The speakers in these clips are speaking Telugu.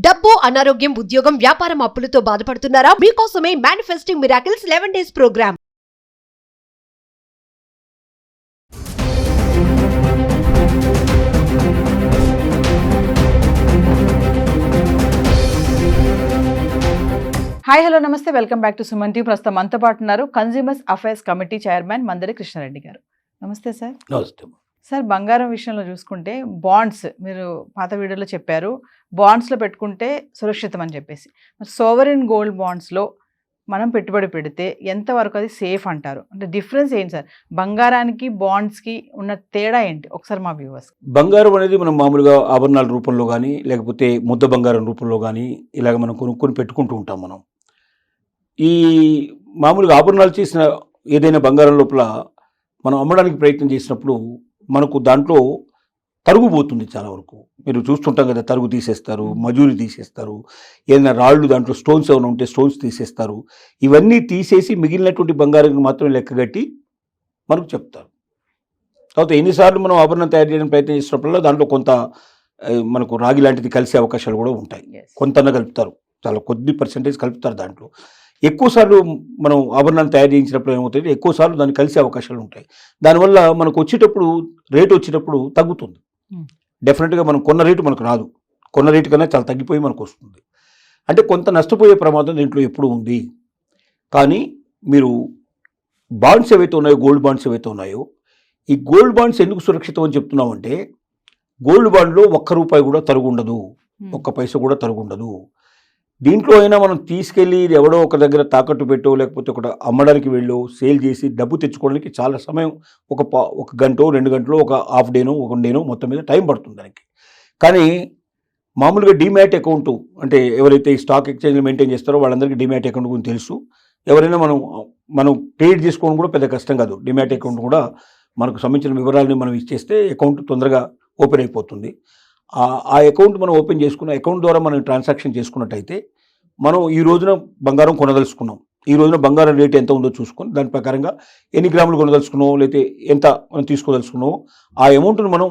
డబ్బు, అనారోగ్యం, ఉద్యోగం, వ్యాపారం అప్పులతో బాధపడుతున్నారా? మీకోసమే manifesting miracles 11 days programme. Hi hello నమస్తే, welcome back to Suman TV. ప్రస్తుతం మనతో పాటు ఉన్నారు consumers affairs committee chairman Mandari Krishnareddy గారు. నమస్తే సార్. నమస్తే. సార్, బంగారం విషయంలో చూసుకుంటే బాండ్స్, మీరు పాత వీడియోలో చెప్పారు బాండ్స్లో పెట్టుకుంటే సురక్షితం అని చెప్పేసి. సోవరెన్ గోల్డ్ బాండ్స్లో మనం పెట్టుబడి పెడితే ఎంతవరకు అది సేఫ్ అంటారు? అంటే డిఫరెన్స్ ఏంటి సార్, బంగారానికి బాండ్స్కి ఉన్న తేడా ఏంటి ఒకసారి మా వ్యూవర్స్? బంగారం అనేది మనం మామూలుగా ఆభరణాల రూపంలో కానీ లేకపోతే ముద్ద బంగారం రూపంలో కానీ ఇలాగ మనం కొనుక్కొని పెట్టుకుంటూ ఉంటాం. మనం ఈ మామూలుగా ఆభరణాలు చేసిన ఏదైనా బంగారం లోపల మనం అమ్మడానికి ప్రయత్నం చేసినప్పుడు మనకు దాంట్లో తరుగు పోతుంది. చాలా వరకు మీరు చూస్తుంటాం కదా, తరుగు తీసేస్తారు, మజూరి తీసేస్తారు, ఏదైనా రాళ్ళు దాంట్లో స్టోన్స్ ఏమైనా ఉంటే స్టోన్స్ తీసేస్తారు. ఇవన్నీ తీసేసి మిగిలినటువంటి బంగారం మాత్రం లెక్కగట్టి మనకు చెప్తారు. తర్వాత ఎన్నిసార్లు మనం ఆభరణం తయారు చేయడానికి ప్రయత్నం చేసినప్పుడల్లా దాంట్లో కొంత మనకు రాగి లాంటిది కలిసే అవకాశాలు కూడా ఉంటాయి. కొంత కలుపుతారు, చాలా కొద్ది పర్సెంటేజ్ కలుపుతారు. దాంట్లో ఎక్కువసార్లు మనం ఆభరణాన్ని తయారు చేయించినప్పుడు ఏమవుతుంది, ఎక్కువసార్లు దాన్ని కలిసే అవకాశాలు ఉంటాయి. దానివల్ల మనకు వచ్చేటప్పుడు రేటు వచ్చేటప్పుడు తగ్గుతుంది. డెఫినెట్గా మనం కొన్న రేటు మనకు రాదు, కొన్న రేటు కన్నా చాలా తగ్గిపోయి మనకు వస్తుంది. అంటే కొంత నష్టపోయే ప్రమాదం దీంట్లో ఎప్పుడు ఉంది. కానీ మీరు బాండ్స్ ఏవైతే ఉన్నాయో, గోల్డ్ బాండ్స్ ఏవైతే ఉన్నాయో, ఈ గోల్డ్ బాండ్స్ ఎందుకు సురక్షితం అని చెప్తున్నామంటే, గోల్డ్ బాండ్లో ₹1 కూడా తరుగు ఉండదు, 1 పైసా కూడా తరుగు ఉండదు. దీంట్లో అయినా మనం తీసుకెళ్ళి ఎవడో ఒక దగ్గర తాకట్టు పెట్టో లేకపోతే ఒకటి అమ్మడానికి వెళ్ళో సేల్ చేసి డబ్బు తెచ్చుకోవడానికి చాలా సమయం, ఒక గంట 2 గంటలో, ఒక హాఫ్ డేనో 1 డేనో మొత్తం మీద టైం పడుతుంది దానికి. కానీ మామూలుగా డిమ్యాట్ అకౌంట్ అంటే ఎవరైతే ఈ స్టాక్ ఎక్స్చేంజ్లు మెయింటైన్ చేస్తారో వాళ్ళందరికీ డిమ్యాట్ అకౌంట్ గురించి తెలుసు. ఎవరైనా మనం క్రియేట్ చేసుకోవడం కూడా పెద్ద కష్టం కాదు. డిమ్యాట్ అకౌంట్ కూడా మనకు సంబంధించిన వివరాలని మనం ఇచ్చేస్తే అకౌంట్ తొందరగా ఓపెన్ అయిపోతుంది. ఆ అకౌంట్ మనం ఓపెన్ చేసుకున్న అకౌంట్ ద్వారా మనం ట్రాన్సాక్షన్ చేసుకున్నట్టయితే మనం ఈ రోజున బంగారం కొనదలుచుకున్నాం, ఈ రోజున బంగారం రేటు ఎంత ఉందో చూసుకొని దాని ప్రకారంగా ఎన్ని గ్రాములు కొనదలుచుకున్నామో లేకపోతే ఎంత మనం తీసుకోదలుచుకున్నామో ఆ అమౌంట్ను మనం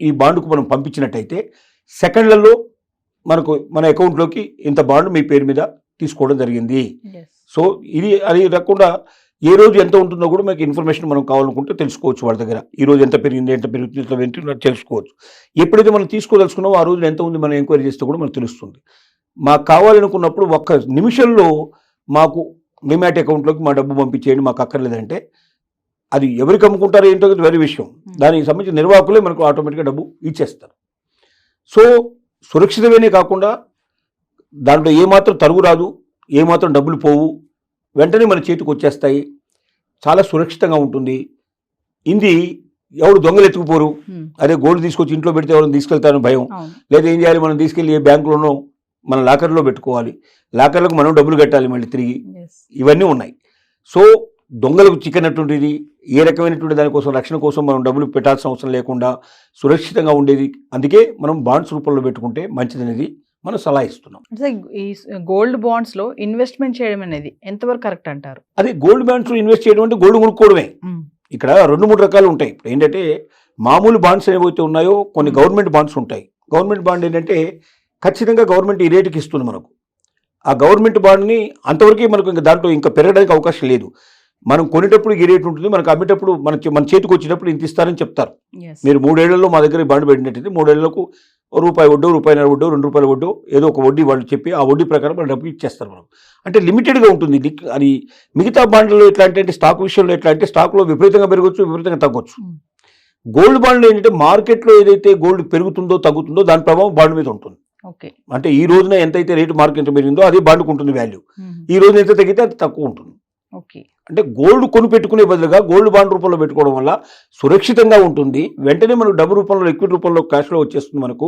ఈ బాండ్కు మనం పంపించినట్టయితే సెకండ్లలో మనకు మన అకౌంట్లోకి ఇంత బాండ్ మీ పేరు మీద తీసుకోవడం జరిగింది. సో ఇది అది రాకుండా ఏ రోజు ఎంత ఉంటుందో కూడా మనకి ఇన్ఫర్మేషన్ మనం కావాలనుకుంటే తెలుసుకోవచ్చు. వాళ్ళ దగ్గర ఈ రోజు ఎంత పెరిగింది, ఎంత పెరుగుతుంది తెలుసుకోవచ్చు. ఎప్పుడైతే మనం తీసుకోదలుచుకున్నామో ఆ రోజు ఎంత ఉంది మనం ఎంక్వైరీ చేస్తే కూడా మనకు తెలుస్తుంది. మాకు కావాలనుకున్నప్పుడు 1 నిమిషంలో మాకు డిమాట్ అకౌంట్లోకి మా డబ్బు పంపించేయండి, మాకు అక్కర్లేదంటే అది ఎవరికి అమ్ముకుంటారో ఏంటో వేరే విషయం. దానికి సంబంధించిన నిర్వాహకులే మనకు ఆటోమేటిక్గా డబ్బు ఇచ్చేస్తారు. సో సురక్షితమేనే కాకుండా దాంట్లో ఏమాత్రం తరుగు రాదు, ఏమాత్రం డబ్బులు పోవు, వెంటనే మన చేతికి వచ్చేస్తాయి, చాలా సురక్షితంగా ఉంటుంది. ఇది ఎవడు దొంగలు ఎత్తుకుపోరు. అదే గోల్డ్ తీసుకొచ్చి ఇంట్లో పెడితే ఎవరైనా తీసుకెళ్తారని భయం. లేదా ఏం చేయాలి, మనం తీసుకెళ్ళి ఏ బ్యాంకులోనో మన లాకర్లో పెట్టుకోవాలి, లాకర్లకు మనం డబ్బులు కట్టాలి మళ్ళీ తిరిగి. ఇవన్నీ ఉన్నాయి. సో దొంగలకు చిక్కనటువంటిది, ఏ రకమైనటువంటి దానికోసం రక్షణ కోసం మనం డబ్బులు పెట్టాల్సిన అవసరం లేకుండా సురక్షితంగా ఉండేది. అందుకే మనం బాండ్స్ రూపంలో పెట్టుకుంటే మంచిదనేది మనం సలహా ఇస్తున్నాం. ఈ గోల్డ్ బాండ్స్ లో ఇన్వెస్ట్మెంట్ చేయడం అనేది ఎంతవరకు కరెక్ట్ అంటారు? అదే గోల్డ్ బాండ్స్ లో ఇన్వెస్ట్ చేయడం అంటే గోల్డ్ కొనుక్కోవడమే. ఇక్కడ 2-3 రకాలు ఉంటాయి. ఇప్పుడు ఏంటంటే మామూలు బాండ్స్ ఏవైతే ఉన్నాయో కొన్ని గవర్నమెంట్ బాండ్స్ ఉంటాయి. గవర్నమెంట్ బాండ్ ఏంటంటే ఖచ్చితంగా గవర్నమెంట్ ఈ రేటుకి ఇస్తుంది మనకు. ఆ గవర్నమెంట్ బాండ్ని అంతవరకే మనకు ఇంకా దాంట్లో ఇంకా పెరగడానికి అవకాశం లేదు. మనం కొనేటప్పుడు ఈ రేటు ఉంటుంది, మనకు అమ్మేటప్పుడు మన చేతికి వచ్చేటప్పుడు ఇంత ఇస్తారని చెప్తారు. మీరు 3 ఏళ్లలో మా దగ్గర బాండ్ పెట్టినట్టయితే 3 ఏళ్లకు ₹1 వడ్డో, ₹1.5 వడ్డో, ₹2 వడ్డో ఏదో ఒక వడ్డీ వాళ్ళు చెప్పి ఆ వడ్డీ ప్రకారం మన డబ్బు ఇచ్చేస్తారు మనం. అంటే లిమిటెడ్గా ఉంటుంది అది. మిగతా బాండ్లలో ఎట్లా అంటే స్టాక్ విషయంలో ఎట్లా అంటే స్టాక్లో విపరీతంగా పెరగచ్చు, విపరీతంగా తగ్గొచ్చు. గోల్డ్ బాండ్లో ఏంటంటే మార్కెట్లో ఏదైతే గోల్డ్ పెరుగుతుందో తగ్గుతుందో దాని ప్రభావం బాండ్ మీద ఉంటుంది. అంటే ఈ రోజున ఎంతైతే రేటు మార్కెట్ పెరిగిందో అది బాండ్కు ఉంటుంది వాల్యూ. ఈ రోజున ఎంత తగ్గితే అది తక్కువ ఉంటుంది. అంటే గోల్డ్ కొని పెట్టుకునే బదులుగా గోల్డ్ బాండ్ రూపంలో పెట్టుకోవడం వల్ల సురక్షితంగా ఉంటుంది. వెంటనే మనకు డబ్బు రూపంలో, లిక్విడ్ రూపంలో, క్యాష్లో వచ్చేస్తుంది మనకు.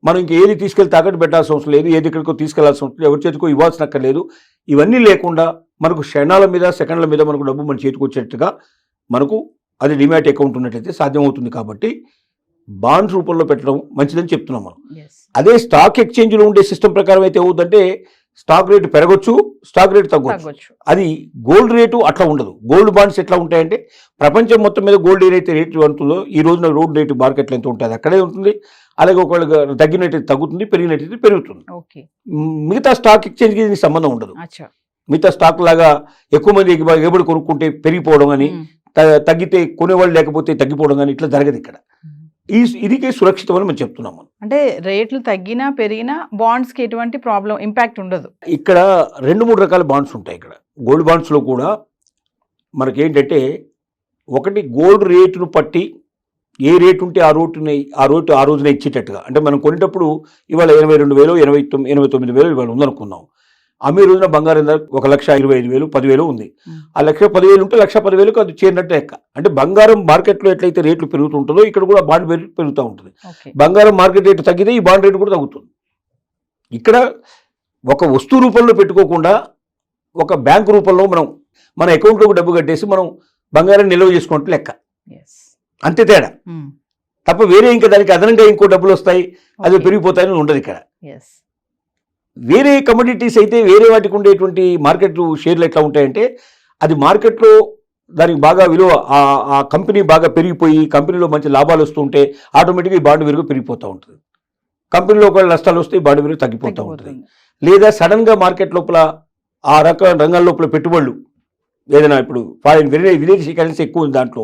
మనం ఇంక ఏది తీసుకెళ్ళి తాకట్టు పెట్టాల్సిన అవసరం లేదు, ఏది ఎక్కడికో తీసుకెళ్లాల్సిన అవసరం లేదు, ఎవరి చేతికో ఇవ్వాల్సిన అక్కర్లేదు. ఇవన్నీ లేకుండా మనకు క్షణాల మీద, సెకండ్ల మీద మనకు డబ్బు మన చేతికి వచ్చేట్టుగా మనకు అది డిమాట్ అకౌంట్ ఉన్నట్టయితే సాధ్యమవుతుంది. కాబట్టి బాండ్స్ రూపంలో పెట్టడం మంచిదని చెప్తున్నాం మనం. అదే స్టాక్ ఎక్స్చేంజ్లో ఉండే సిస్టమ్ ప్రకారం అయితే అవుతుందంటే స్టాక్ రేటు పెరగొచ్చు, స్టాక్ రేటు తగ్గొచ్చు. అది గోల్డ్ రేటు అట్లా ఉండదు. గోల్డ్ బాండ్స్ ఎట్లా ఉంటాయంటే ప్రపంచం మొత్తం మీద గోల్డ్ ఏదైతే రేటు ఉంటుందో ఈ రోజున రోడ్ రేటు మార్కెట్లో ఎంత ఉంటుంది అక్కడే ఉంటుంది. అలాగే ఒకవేళ తగ్గినట్టయితే తగ్గుతుంది, పెరిగినట్టయితే పెరుగుతుంది. ఓకే. మిగతా స్టాక్ ఎక్స్చేంజ్కి దీనికి సంబంధం ఉండదు. అచ్చా. మిగతా స్టాక్ లాగా ఎక్కువ మంది ఎగుబడి కొనుక్కుంటే పెరిగిపోవడం కానీ, తగ్గితే కొనేవాళ్ళు లేకపోతే తగ్గిపోవడం కానీ ఇట్లా జరగదు ఇక్కడ. ఇది సురక్షితం అని మనం చెప్తున్నాం. మనం అంటే రేట్లు తగ్గినా పెరిగినా బాండ్స్కి ఎటువంటి ప్రాబ్లం ఇంపాక్ట్ ఉండదు. ఇక్కడ 2-3 రకాల బాండ్స్ ఉంటాయి. ఇక్కడ గోల్డ్ బాండ్స్లో కూడా మనకేంటంటే ఒకటి గోల్డ్ రేటును పట్టి ఏ రేటు ఉంటే ఆ రోజున ఇచ్చేటట్టుగా, అంటే మనం కొనేటప్పుడు ఇవాళ 82,000, 89,000 ఇవాళ ఉందనుకున్నాం. అమ్మే రోజున బంగారం ధర 1,25,000, 10,000 ఉంది. ఆ 1,10,000 ఉంటే 1,10,000 అది చేరినట్టు లెక్క. అంటే బంగారం మార్కెట్లో ఎట్లయితే రేట్లు పెరుగుతుంటుందో ఇక్కడ కూడా బాండ్ రేటు పెరుగుతూ ఉంటుంది. బంగారం మార్కెట్ రేటు తగ్గితే ఈ బాండ్ రేటు కూడా తగ్గుతుంది. ఇక్కడ ఒక వస్తువు రూపంలో పెట్టుకోకుండా ఒక బ్యాంకు రూపంలో మన అకౌంట్లోకి డబ్బు కట్టేసి మనం బంగారం నిల్వ చేసుకుంటే లెక్క, అంతే తేడా తప్ప వేరే ఇంకా దానికి అదనంగా ఇంకో డబ్బులు వస్తాయి అది పెరిగిపోతాయని ఉండదు ఇక్కడ. వేరే కమోడిటీస్ అయితే వేరే వాటికి ఉండేటువంటి మార్కెట్ షేర్లు ఎట్లా ఉంటాయంటే అది మార్కెట్లో దానికి బాగా విలువ, ఆ కంపెనీ బాగా పెరిగిపోయి కంపెనీలో మంచి లాభాలు వస్తుంటే ఆటోమేటిక్గా ఈ బాండ్ విలువ పెరిగిపోతూ ఉంటుంది. కంపెనీలో ఒకవేళ నష్టాలు వస్తే బాండ్ విలువ తగ్గిపోతూ ఉంటుంది. లేదా సడన్గా మార్కెట్ లోపల ఆ రంగాల లోపల పెట్టుబడులు ఏదైనా ఇప్పుడు విదేశీ కరెన్సీ ఎక్కువ ఉంది దాంట్లో,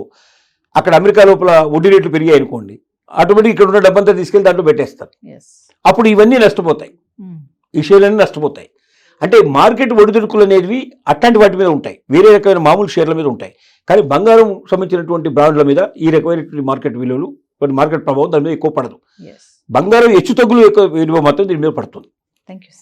అక్కడ అమెరికా లోపల వడ్డీ రేట్లు పెరిగాయి అనుకోండి, ఆటోమేటిక్ ఇక్కడ ఉన్న డబ్బంతా తీసుకెళ్ళి దాంట్లో పెట్టేస్తారు. అప్పుడు ఇవన్నీ నష్టపోతాయి, ఈ షేర్లన్నీ నష్టపోతాయి. అంటే మార్కెట్ ఒడిదుడుకులు అనేవి అట్లాంటి వాటి మీద ఉంటాయి, వేరే రకమైన మామూలు షేర్ల మీద ఉంటాయి. కానీ బంగారం సంబంధించినటువంటి బ్రాండ్ల మీద ఈ రకమైనటువంటి మార్కెట్ విలువలు, మార్కెట్ ప్రభావం దాని మీద ఎక్కువ పడదు. బంగారం హెచ్చు తగ్గులు ఎక్కువ విలువ మాత్రం దీని మీద పడుతుంది. Thank you.